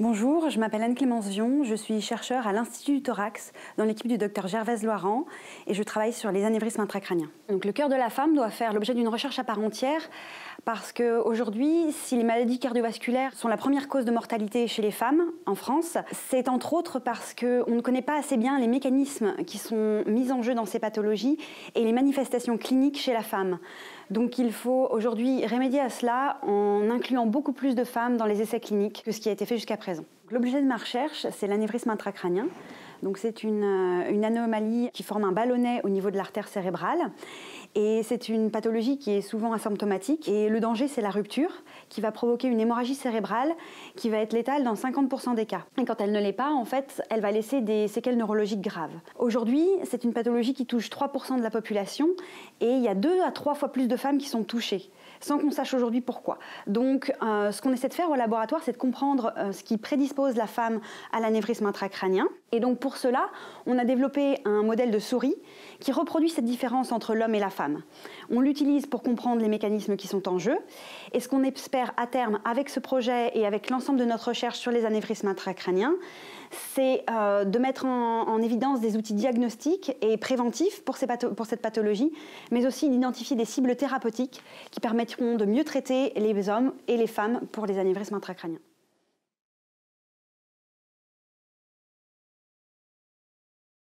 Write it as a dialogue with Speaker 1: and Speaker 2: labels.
Speaker 1: Bonjour, je m'appelle Anne-Clémence Vion, je suis chercheure à l'Institut du Thorax dans l'équipe du Dr Gervaise Loiran et je travaille sur les anévrismes intracrâniens. Donc, le cœur de la femme doit faire l'objet d'une recherche à part entière parce qu'aujourd'hui, si les maladies cardiovasculaires sont la première cause de mortalité chez les femmes en France, c'est entre autres parce qu'on ne connaît pas assez bien les mécanismes qui sont mis en jeu dans ces pathologies et les manifestations cliniques chez la femme. Donc il faut aujourd'hui remédier à cela en incluant beaucoup plus de femmes dans les essais cliniques que ce qui a été fait jusqu'à présent. L'objet de ma recherche, c'est l'anévrisme intracrânien. Donc c'est une anomalie qui forme un ballonnet au niveau de l'artère cérébrale et c'est une pathologie qui est souvent asymptomatique et le danger c'est la rupture qui va provoquer une hémorragie cérébrale qui va être létale dans 50% des cas. Et quand elle ne l'est pas, en fait, elle va laisser des séquelles neurologiques graves. Aujourd'hui, c'est une pathologie qui touche 3% de la population et il y a 2 à 3 fois plus de femmes qui sont touchées, sans qu'on sache aujourd'hui pourquoi. Donc ce qu'on essaie de faire au laboratoire, c'est de comprendre ce qui prédispose la femme à l'anévrisme intracrânien. Et donc pour cela, on a développé un modèle de souris qui reproduit cette différence entre l'homme et la femme. On l'utilise pour comprendre les mécanismes qui sont en jeu. Et ce qu'on espère à terme avec ce projet et avec l'ensemble de notre recherche sur les anévrismes intracrâniens, c'est de mettre en évidence des outils diagnostiques et préventifs pour cette pathologie, mais aussi d'identifier des cibles thérapeutiques qui permettront de mieux traiter les hommes et les femmes pour les anévrismes intracrâniens.